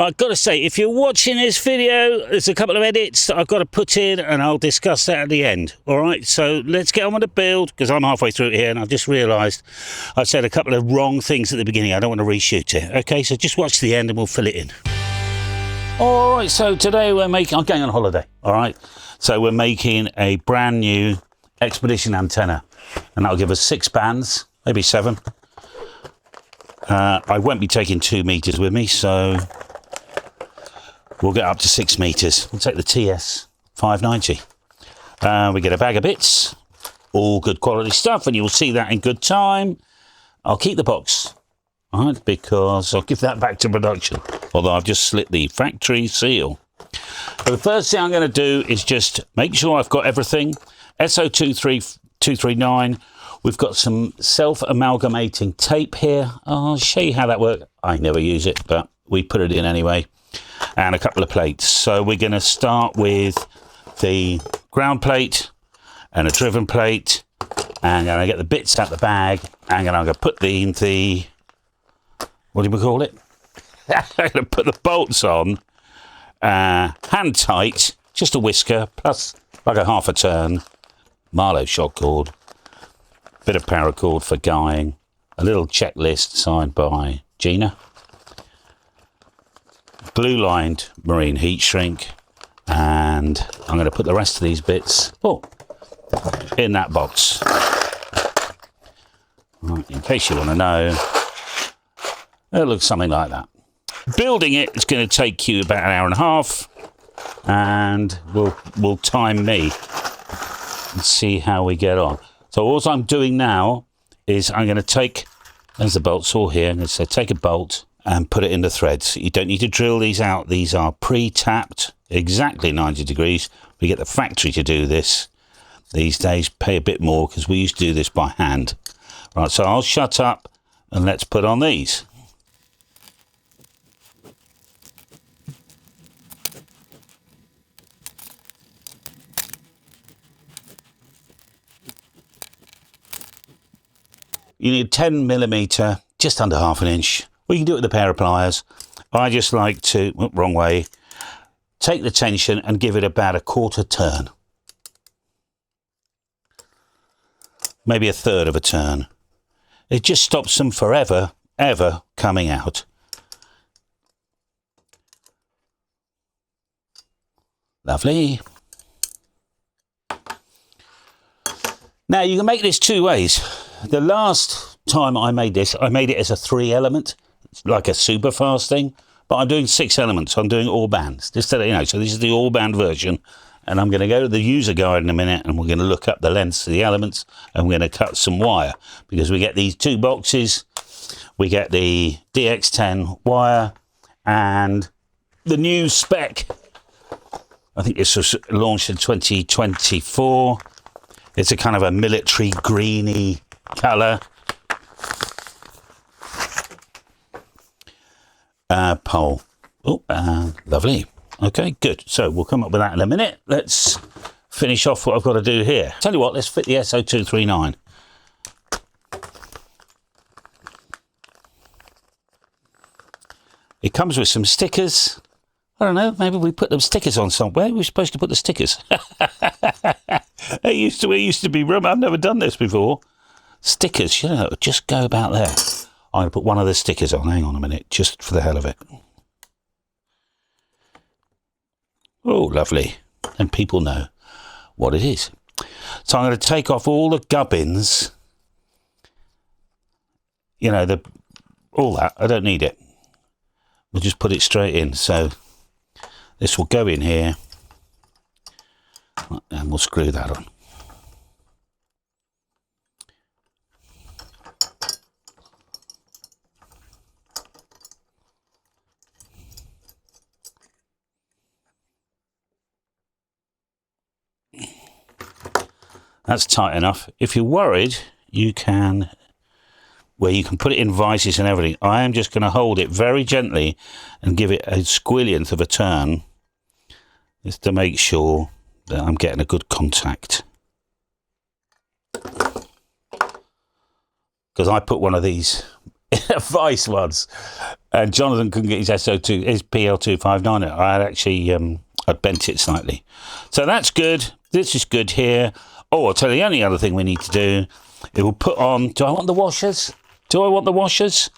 I've got to say, if you're watching this video, there's a couple of edits that I've got to put in, and I'll discuss that at the end. All right, so let's get on with the build, because I'm halfway through it here, and I've just realised I said a couple of wrong things at the beginning. I don't want to reshoot it. Okay, so just watch the end, and we'll fill it in. All right, so today I'm going on holiday. All right, so we're making a brand new Expedition antenna, and that'll give us 6 bands, maybe 7. I won't be taking 2 meters with me, so we'll get up to 6 meters. We'll take the TS 590. We get a bag of bits, all good quality stuff, and you'll see that in good time. I'll keep the box, all right, because I'll give that back to production, although I've just slit the factory seal. So the first thing I'm going to do is just make sure I've got everything. SO239. We've got some self-amalgamating tape here. I'll show you how that works. I never use it, but we put it in anyway. And a couple of plates. So we're going to start with the ground plate and a driven plate. And I'm going to get the bits out the bag. And I'm going to put the what do we call it? I'm going to put the bolts on, hand tight, just a whisker, plus like a half a turn, Marlow shock cord, bit of paracord for guying, a little checklist signed by Gina, glue-lined marine heat shrink, and I'm going to put the rest of these bits in that box. Right, in case you want to know, it looks something like that. Building it is going to take you about an hour and a half, and will time me and see how we get on. So all I'm doing now is I'm going to take, there's the bolt saw here, I'm going to say take a bolt and put it in the threads. You don't need to drill these out. These are pre-tapped, exactly 90 degrees. We get the factory to do this these days. Pay a bit more because we used to do this by hand. Right, so I'll shut up and let's put on these. You need 10mm, just under ½ inch. We can do it with a pair of pliers. I just like to, wrong way, take the tension and give it about a 1/4 turn. Maybe 1/3 of a turn. It just stops them forever, ever coming out. Lovely. Now you can make this 2 ways. The last time I made this, I made it as a 3-element, like a super fast thing, but I'm doing 6 elements. I'm doing all bands, just so you know. So this is the all band version, and I'm going to go to the user guide in a minute, and we're going to look up the lengths of the elements, and we're going to cut some wire, because we get these 2 boxes. We get the DX10 wire, and the new Spec. I think this was launched in 2024. It's a kind of a military greeny colour pole. Lovely. Okay, good. So we'll come up with that in a minute. Let's finish off what I've got to do here. Tell you what, let's fit the SO239. It comes with some stickers. I don't know, maybe we put them stickers on somewhere. We're supposed to put the stickers. It used to be room. I've never done this before. Stickers, you know, just go about there. I'm going to put one of the stickers on. Hang on a minute, just for the hell of it. Oh, lovely. And people know what it is. So I'm going to take off all the gubbins. You know, all that. I don't need it. We'll just put it straight in. So this will go in here. And we'll screw that on. That's tight enough. If you're worried, you can put it in vices and everything. I am just going to hold it very gently and give it a squillionth of a turn, just to make sure that I'm getting a good contact. Because I put one of these a Vice once, and Jonathan couldn't get his SO2, his PL259. I had actually, I bent it slightly. So that's good. This is good here. Oh, I'll tell you the only other thing we need to do. It will put on, do I want the washers? Do I want the washers?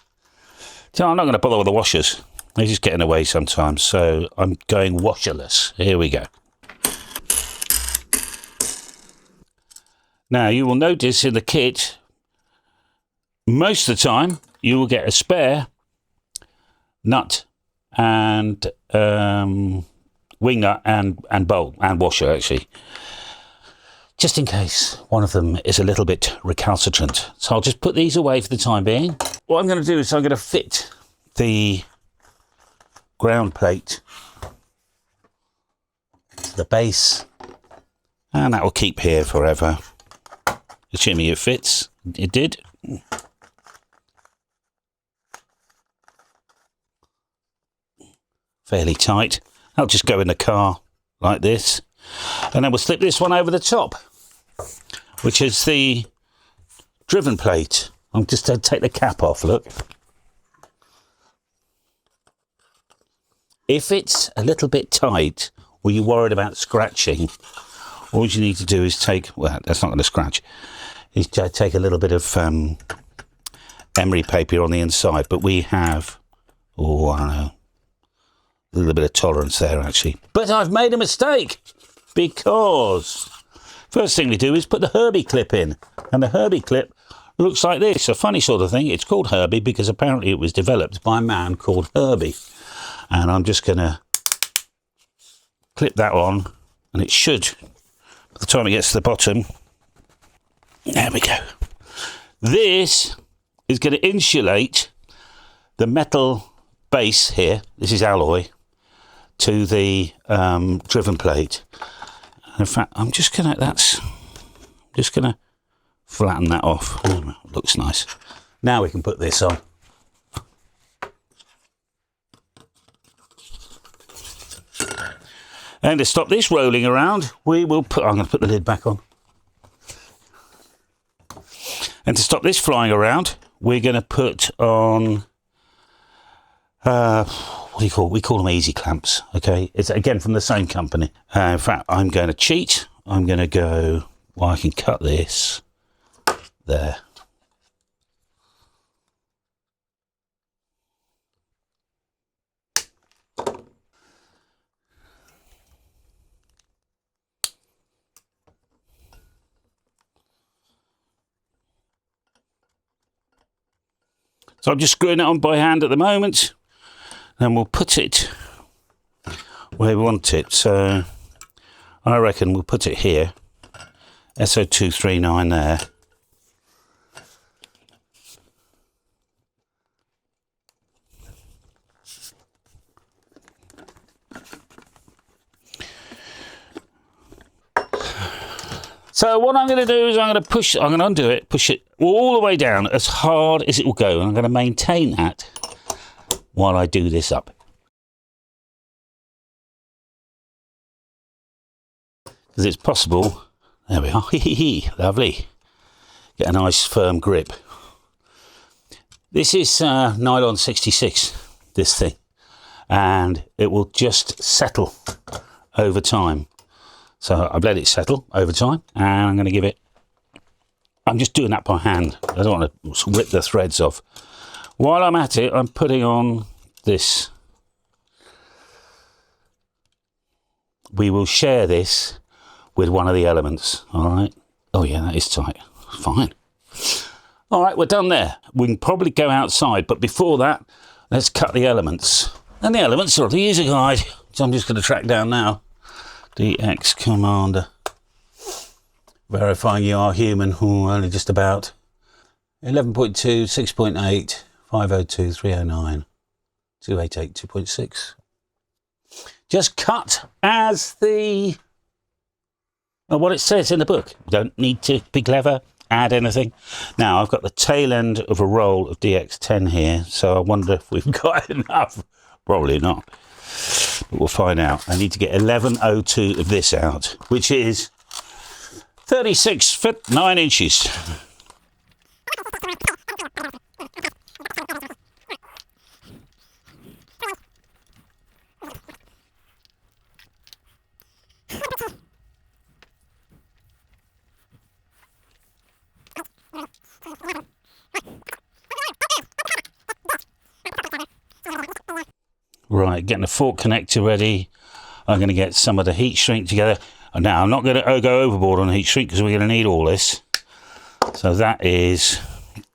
So I'm not going to bother with the washers. They're just getting away sometimes. So I'm going washerless. Here we go. Now you will notice in the kit, most of the time you will get a spare nut and wing nut and bolt and washer actually. Just in case one of them is a little bit recalcitrant. So I'll just put these away for the time being. What I'm going to do is I'm going to fit the ground plate to the base, and that will keep here forever. Assuming it fits. It did. Fairly tight. That'll just go in the car like this. And then we'll slip this one over the top, which is the driven plate. I'm just going to take the cap off, look. If it's a little bit tight, or you're worried about scratching, all you need to do is take, well, that's not going to scratch, is take a little bit of emery paper on the inside, but we have, oh, I don't know, a little bit of tolerance there, actually. But I've made a mistake, because first thing we do is put the Herbie clip in, and the Herbie clip looks like this, a funny sort of thing. It's called Herbie because apparently it was developed by a man called Herbie. And I'm just going to clip that on, and it should, by the time it gets to the bottom, there we go. This is going to insulate the metal base here, this is alloy, to the driven plate. And in fact, I'm just going to flatten that off. Oh, looks nice. Now we can put this on. And to stop this rolling around, we will put, I'm going to put the lid back on. And to stop this flying around, we're going to put on, what do you call, we call them easy clamps, okay? It's again from the same company. In fact, I'm going to cheat. I'm going to go, well, I can cut this there. So I'm just screwing it on by hand at the moment, and we'll put it where we want it. So I reckon we'll put it here, SO239 there. So what I'm going to do is I'm going to undo it, push it all the way down as hard as it will go. And I'm going to maintain that while I do this up. Because it's possible, there we are, lovely. Get a nice firm grip. This is nylon 66, this thing. And it will just settle over time. So I've let it settle over time, and I'm going to give it, I'm just doing that by hand. I don't want to rip the threads off. While I'm at it, I'm putting on this. We will share this with one of the elements, all right? Oh yeah, that is tight, fine. All right, we're done there. We can probably go outside, but before that, let's cut the elements. And the elements are the user guide, so I'm just going to track down now. DX Commander, verifying you are human. Only just about 11.2, 6.8, 502, 309, 288, 2.6. Just cut as the what it says in the book. Don't need to be clever, add anything. Now I've got the tail end of a roll of DX10 here, so I wonder if we've got enough. Probably not. But we'll find out. I need to get 1102 of this out, which is 36 foot 9 inches. Right, getting the fork connector ready. I'm going to get some of the heat shrink together. And now I'm not going to go overboard on the heat shrink because we're going to need all this. So that is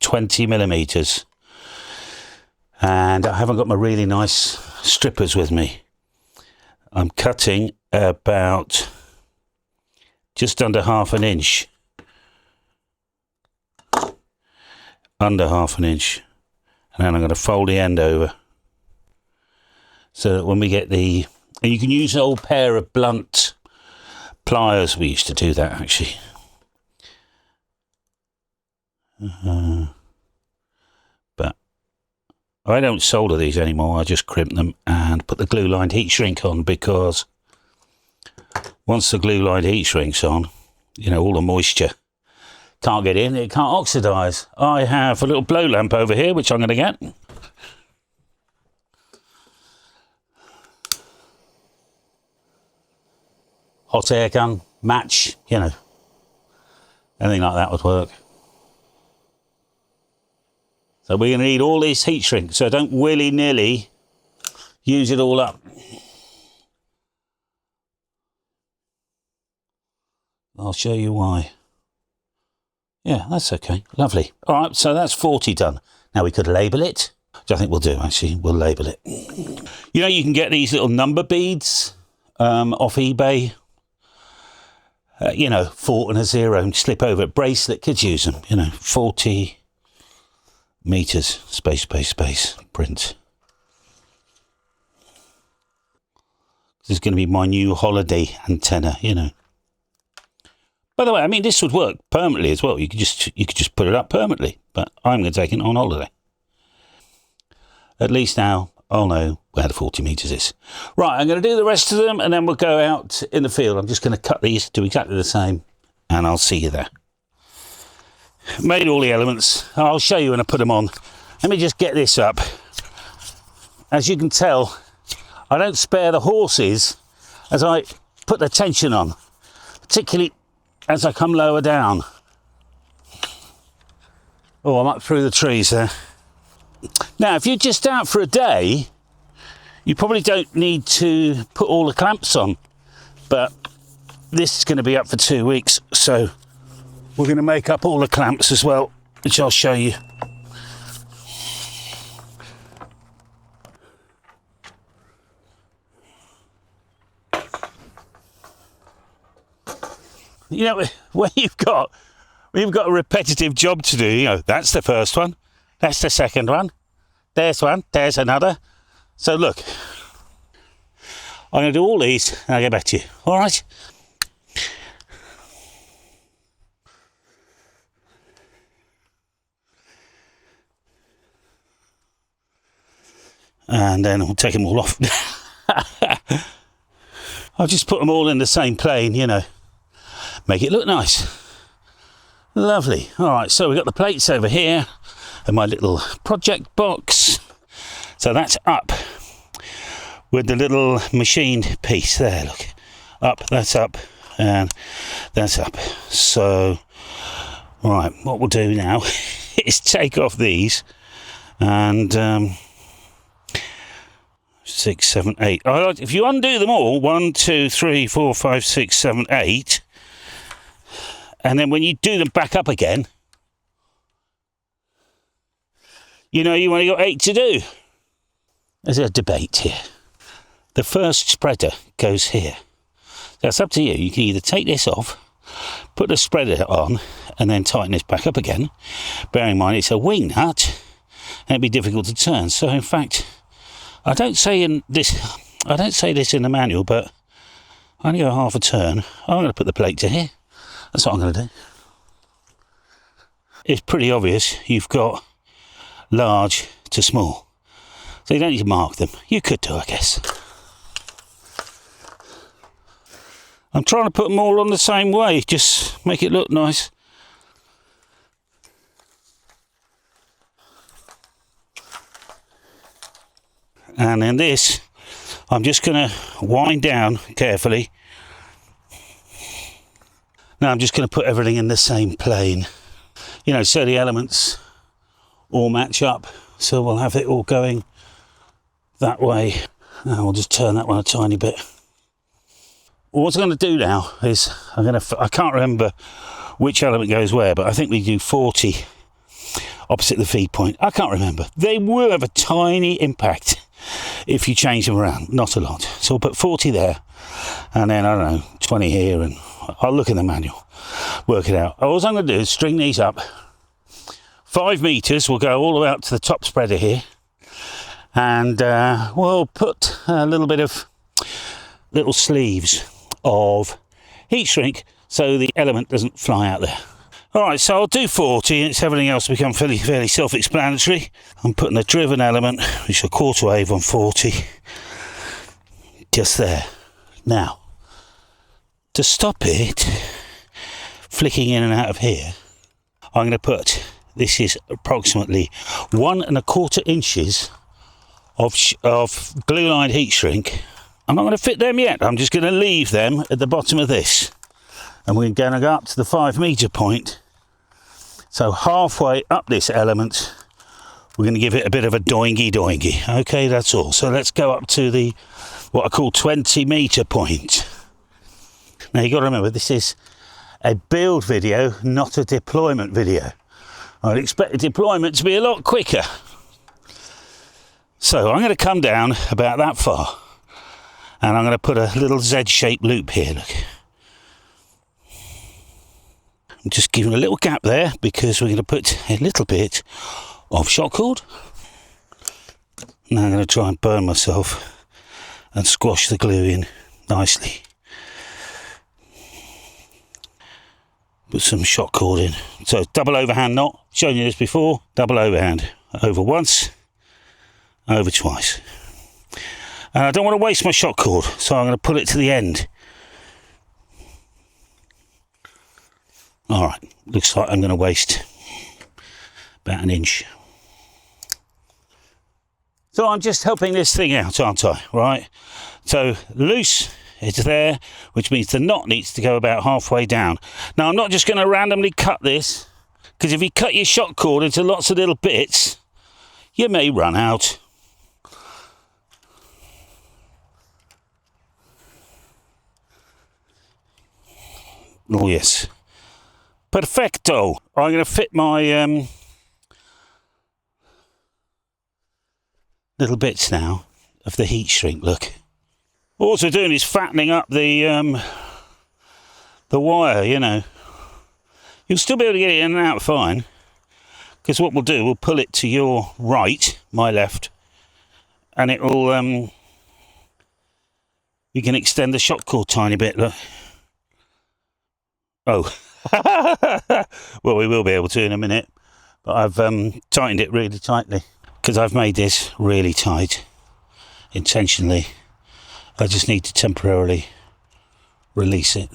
20 millimeters. And I haven't got my really nice strippers with me. I'm cutting about just under half an inch. Under half an inch. And then I'm going to fold the end over. So that when we get the... And you can use an old pair of blunt pliers. We used to do that, actually. But I don't solder these anymore. I just crimp them and put the glue-lined heat shrink on, because once the glue-lined heat shrink's on, you know, all the moisture can't get in, it can't oxidize. I have a little blow lamp over here, which I'm going to get. Hot air gun, match, you know, anything like that would work. So we're going to need all this heat shrink, so don't willy-nilly use it all up. I'll show you why. Yeah, that's okay. Lovely. All right, so that's 40 done. Now we could label it, which I think we'll do, actually. We'll label it. You know, you can get these little number beads off eBay. You know, 4 and a 0, and slip over it. Bracelet, kids use them, you know, 40 meters, space, space, space, print. This is going to be my new holiday antenna, you know. By the way, I mean, this would work permanently as well. You could just put it up permanently, but I'm going to take it on holiday. At least now I'll know where the 40 meters is. Right, I'm going to do the rest of them, and then we'll go out in the field. I'm just going to cut these, do exactly the same, and I'll see you there. Made all the elements. I'll show you when I put them on. Let me just get this up. As you can tell, I don't spare the horses as I put the tension on, particularly as I come lower down. Oh, I'm up through the trees there. Now, if you're just out for a day, you probably don't need to put all the clamps on, but this is going to be up for 2 weeks, so we're going to make up all the clamps as well, which I'll show you. You know, when you've got a repetitive job to do, you know, that's the first one, that's the second one, there's one, there's another. So look, I'm going to do all these and I'll get back to you, all right? And then I'll take them all off. I'll just put them all in the same plane, you know, make it look nice. Lovely. All right, so we've got the plates over here and my little project box. So that's up with the little machined piece there, look. Up, that's up, and that's up. So, all right, what we'll do now is take off these and 6, 7, 8. If you undo them all, 1, 2, 3, 4, 5, 6, 7, 8, and then when you do them back up again, you know you only got 8 to do. There's a debate here. The first spreader goes here. That's up to you. You can either take this off, put the spreader on, and then tighten this back up again. Bearing in mind it's a wing nut, and it'd be difficult to turn. So in fact, I don't say this in the manual, but I only go half a turn. I'm going to put the plate to here. That's what I'm going to do. It's pretty obvious you've got large to small, so you don't need to mark them. You could do, I guess. I'm trying to put them all on the same way, just make it look nice. And then this, I'm just going to wind down carefully. Now I'm just going to put everything in the same plane, you know, so the elements all match up. So we'll have it all going that way. Now we'll just turn that one a tiny bit. What I'm going to do now is I can't remember which element goes where, but I think we do 40 opposite the feed point. I can't remember. They will have a tiny impact if you change them around, not a lot. So we'll put 40 there, and then, I don't know, 20 here, and I'll look in the manual, work it out. All I'm going to do is string these up. 5 meters will go all the way up to the top spreader here, and we'll put a little bit of little sleeves of heat shrink so the element doesn't fly out there. Alright, so I'll do 40, and everything else will become fairly self-explanatory. I'm putting a driven element, which is a quarter wave on 40, just there. Now, to stop it flicking in and out of here, I'm going to put, this is approximately 1 1/4 inches of glue-lined heat shrink. I'm not going to fit them yet, I'm just going to leave them at the bottom of this. And we're going to go up to the 5 meter point. So halfway up this element, we're going to give it a bit of a doingy. Okay, that's all. So let's go up to the, what I call 20 meter point. Now you've got to remember, this is a build video, not a deployment video. I'd expect the deployment to be a lot quicker. So I'm going to come down about that far, and I'm going to put a little Z-shaped loop here, look. I'm just giving a little gap there because we're going to put a little bit of shot cord. Now I'm going to try and burn myself and squash the glue in nicely. Put some shot cord in. So double overhand knot, shown you this before, double overhand. Over once, over twice. And I don't want to waste my shot cord, so I'm going to put it to the end. Alright, looks like I'm going to waste about 1 inch. So I'm just helping this thing out, aren't I? Right? So loose, it's there, which means the knot needs to go about halfway down. Now I'm not just going to randomly cut this, because if you cut your shot cord into lots of little bits, you may run out. Oh yes. Perfecto. I'm going to fit my little bits now of the heat shrink, look. All we're doing is fattening up the wire, you know. You'll still be able to get it in and out fine, because what we'll do, we'll pull it to your right, my left, and it will, you can extend the shot cord tiny bit, look. Oh. Well, we will be able to in a minute, but I've tightened it really tightly because I've made this really tight intentionally. I just need to temporarily release it.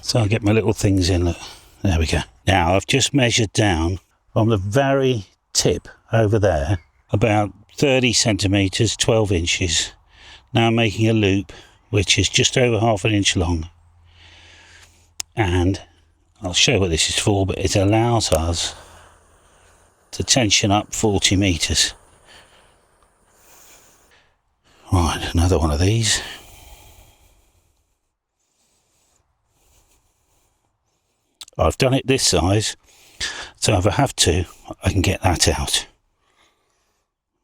So I'll get my little things in. Look, there we go. Now I've just measured down from the very tip over there about 30 centimeters, 12 inches. Now I'm making a loop which is just over ½ an inch long, and I'll show you what this is for, but it allows us to tension up 40 meters. Right, another one of these. I've done it this size, so if I have to, I can get that out.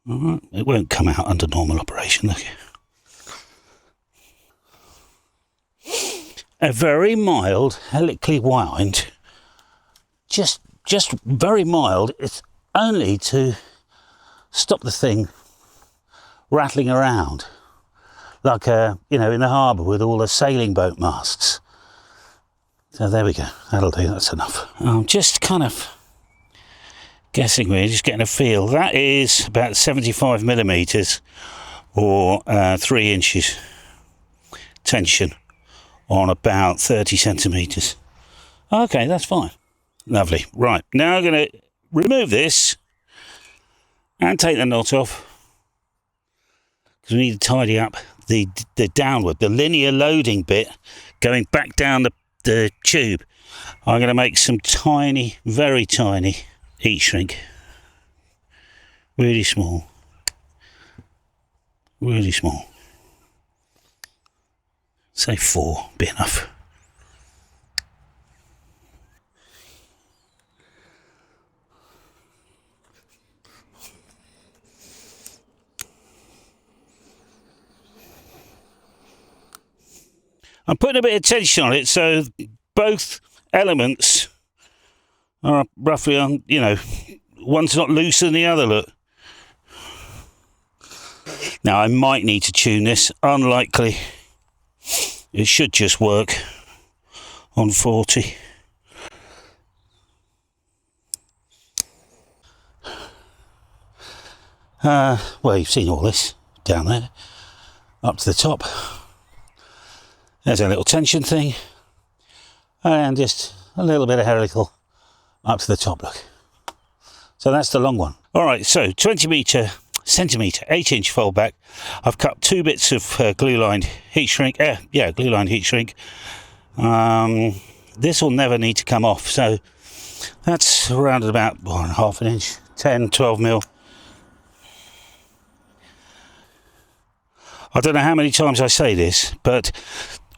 Alright, it won't come out under normal operation, look. A very mild, helically wound, just very mild. It's only to stop the thing rattling around, like you know, in the harbour with all the sailing boat masts. So there we go, that'll do, that's enough. I'm just kind of guessing, we're just getting a feel. That is about 75 millimeters or 3 inches tension on about 30 centimeters. Okay, that's fine. Lovely. Right, now I'm going to remove this and take the knot off, because we need to tidy up the downward, the linear loading bit going back down the tube. I'm going to make some tiny, very tiny heat shrink. Really small. Really small. Say 4, be enough. I'm putting a bit of tension on it so both elements are roughly on, you know, one's not looser than the other, look. Now I might need to tune this, unlikely. It should just work on 40. Well, you've seen all this down there, up to the top. There's a little tension thing, and just a little bit of helical up to the top, look. So that's the long one. All right, so 20 centimetre, 8-inch fold back. I've cut 2 bits of glue-lined heat shrink. Glue-lined heat shrink. This will never need to come off, so that's around about 1/2 an inch, 10, 12 mil. I don't know how many times I say this, but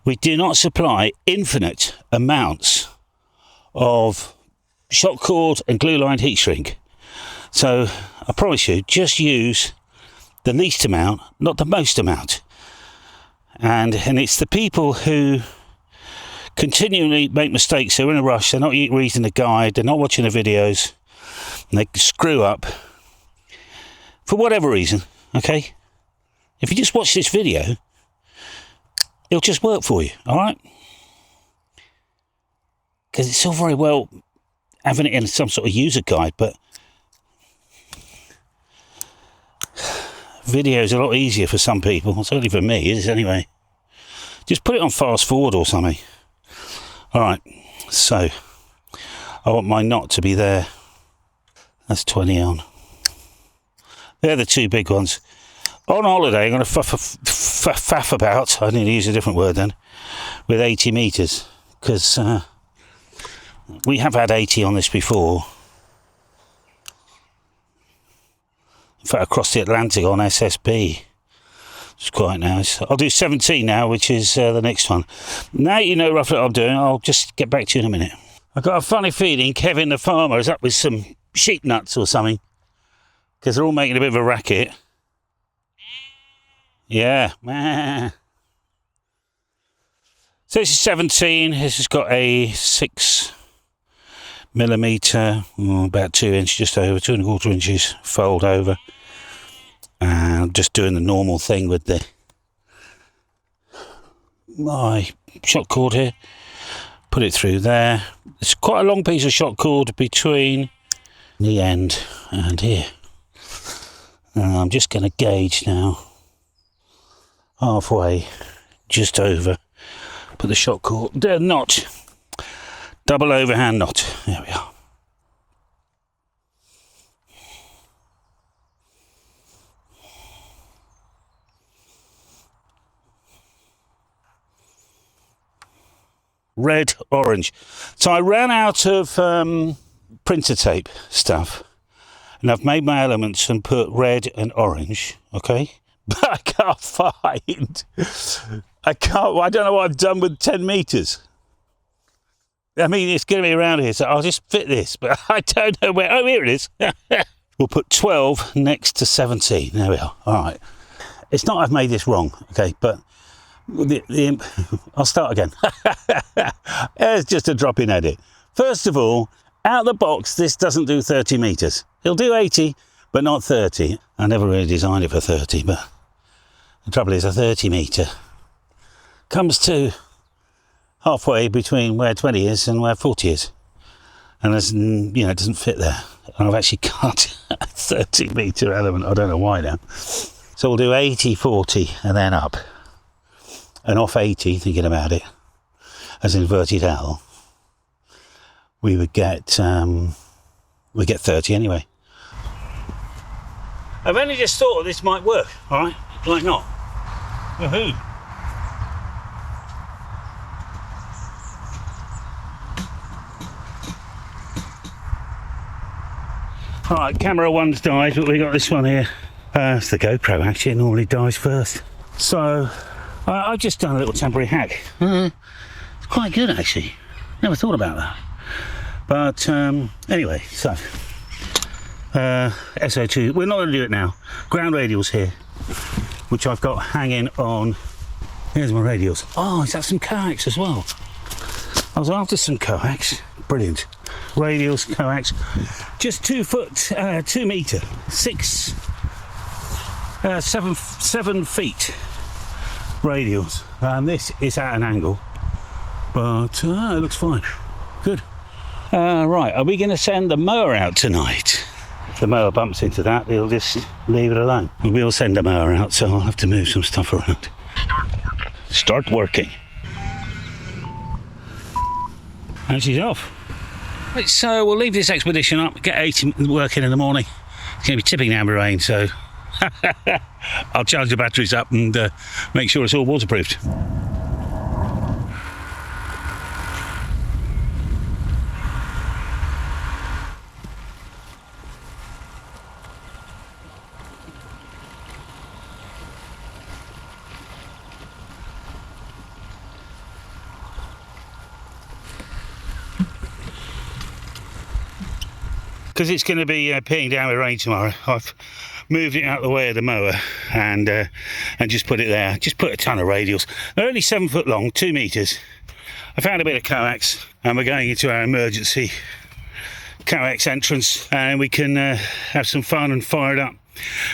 we do not supply infinite amounts of shock cord and glue-lined heat shrink. So I promise you, just use the least amount, not the most amount. And it's the people who continually make mistakes. They're in a rush. They're not reading the guide. They're not watching the videos. And they screw up for whatever reason. Okay, if you just watch this video, it'll just work for you. All right, because it's all very well having it in some sort of user guide, but video is a lot easier for some people. Certainly for me, it is anyway. Just put it on fast forward or something. All right, so I want my knot to be there. That's 20 on. They're the 2 big ones. On holiday, I'm going to faff about, I need to use a different word then, with 80 metres, because we have had 80 on this before. In fact, across the Atlantic on SSB. It's quite nice. I'll do 17 now, which is the next one. Now you know roughly what I'm doing, I'll just get back to you in a minute. I've got a funny feeling Kevin the farmer is up with some sheep nuts or something, because they're all making a bit of a racket. Yeah. So this is 17. This has got a 6mm, about 2 inch, just over 2¼ inches fold over. And I'm just doing the normal thing with my shock cord here. Put it through there. It's quite a long piece of shock cord between the end and here. And I'm just going to gauge now. Halfway, just over. Put the shock cord, the knot, double overhand knot. There we are. Red, orange. So I ran out of printer tape stuff, and I've made my elements and put red and orange. Okay. But I can't find, I don't know what I've done with 10 metres. I mean, it's going to be around here, so I'll just fit this, but I don't know where. Oh, here it is. We'll put 12 next to 17. There we are. All right. It's not I've made this wrong, okay, but I'll start again. It's just a drop-in edit. First of all, out the box, this doesn't do 30 metres. It'll do 80, but not 30. I never really designed it for 30, but the trouble is a 30 metre comes to halfway between where 20 is and where 40 is. And there's, you know, it doesn't fit there. And I've actually cut a 30 metre element. I don't know why now. So we'll do 80, 40 and then up. And off 80, thinking about it, as inverted L, we would get 30 anyway. I've only just thought this might work, all right? Might not. Woohoo! All right, camera one's died, but we got this one here. It's the GoPro, actually. It normally dies first. So I've just done a little temporary hack. It's quite good actually. Never thought about that. But anyway, so SO2, we're not going to do it now. Ground radials here, which I've got hanging on. Here's my radials. Oh, is that some coax as well? I was after some coax. Brilliant. Radials, coax. Just 2 foot, 2 meter, 7 feet radials. And this is at an angle, but it looks fine. Good. Right, are we going to send the mower out tonight? If the mower bumps into that, we'll just leave it alone. We'll send the mower out, so I'll have to move some stuff around. Start working. And she's off. Right, so we'll leave this expedition up, get 80 working in the morning. It's going to be tipping down with rain, so I'll charge the batteries up and make sure it's all waterproofed. Because it's going to be peeing down with rain tomorrow, I've moved it out of the way of the mower and just put it there. Just put a ton of radials. They're only 7 foot long, 2 meters. I found a bit of coax, and we're going into our emergency coax entrance, and we can have some fun and fire it up,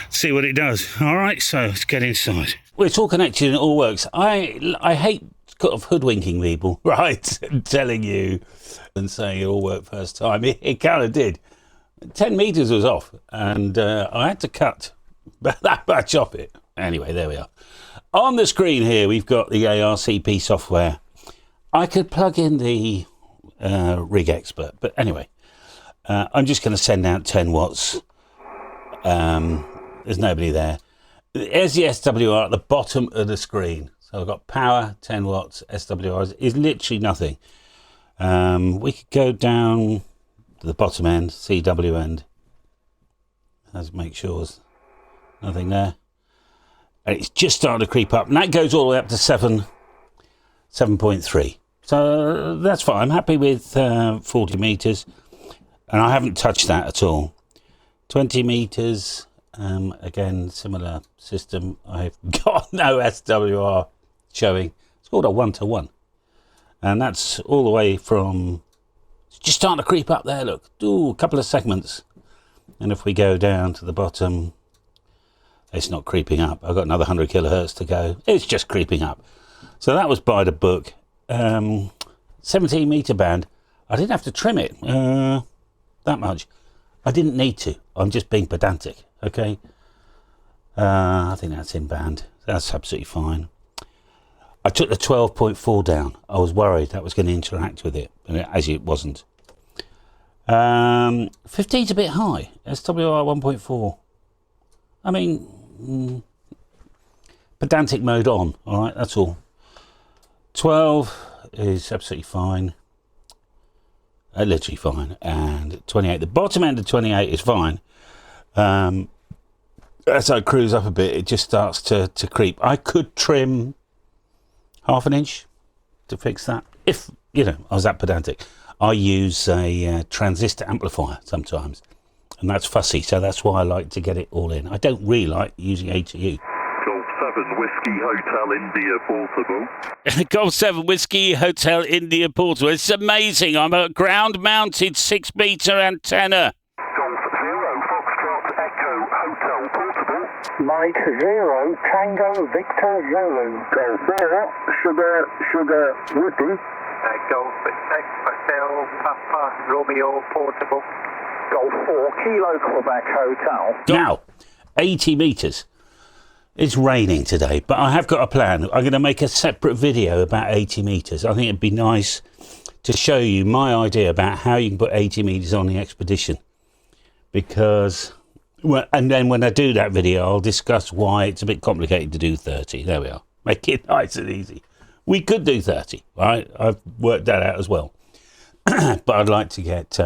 see what it does. All right, so let's get inside. Well, it's all connected and it all works. I hate kind of hoodwinking people, right? And telling you and saying it all worked first time. It kind of did. 10 meters was off, and I had to cut that much off it. Anyway, there we are. On the screen here, we've got the ARCP software. I could plug in the Rig Expert, but anyway, I'm just going to send out 10 watts. There's nobody there. There's the SWR at the bottom of the screen. So I've got power, 10 watts, SWR is literally nothing. We could go down the bottom end, CW end. Let's make sure there's nothing there. And it's just starting to creep up, and that goes all the way up to 7.3. So that's fine. I'm happy with 40 meters, and I haven't touched that at all. 20 meters, again, similar system. I've got no SWR showing. It's called a 1-to-1, and that's all the way from. Just starting to creep up there, look. Ooh, a couple of segments. And if we go down to the bottom, it's not creeping up. I've got another 100 kilohertz to go. It's just creeping up. So that was by the book. 17 meter band. I didn't have to trim it that much. I didn't need to. I'm just being pedantic, okay? I think that's in band. That's absolutely fine. I took the 12.4 down. I was worried that was going to interact with it, and as it wasn't. 15's a bit high. SWR 1.4. I mean, pedantic mode on. All right, that's all. 12 is absolutely fine. Literally fine. And 28. The bottom end of 28 is fine. As I cruise up a bit, it just starts to creep. I could trim half an inch to fix that. If, you know, I was that pedantic. I use a transistor amplifier sometimes, and that's fussy, so that's why I like to get it all in. I don't really like using ATU. Golf 7 Whiskey Hotel India Portable. Golf 7 Whiskey Hotel India Portable. It's amazing. I'm a ground-mounted 6 meter antenna. Golf 0 Foxtrot Echo Hotel Portable. Mike 0 Tango Victor Zulu. Golf 4 Sugar Whiskey. Golf Hotel Papa Romeo Portable. Golf 4 Kilo Quebec Hotel. Now, 80 meters. It's raining today, but I have got a plan. I'm going to make a separate video about 80 meters. I think it'd be nice to show you my idea about how you can put 80 meters on the expedition. Because, well, and then when I do that video, I'll discuss why it's a bit complicated to do 30. There we are. Make it nice and easy. We could do 30, right? I've worked that out as well. But I'd like to get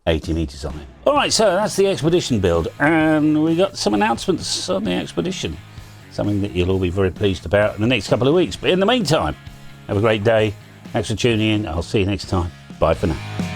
80 meters on it. All right, so that's the expedition build. And we got some announcements on the expedition. something that you'll all be very pleased about in the next couple of weeks. But in the meantime, have a great day. Thanks for tuning in. I'll see you next time. Bye for now.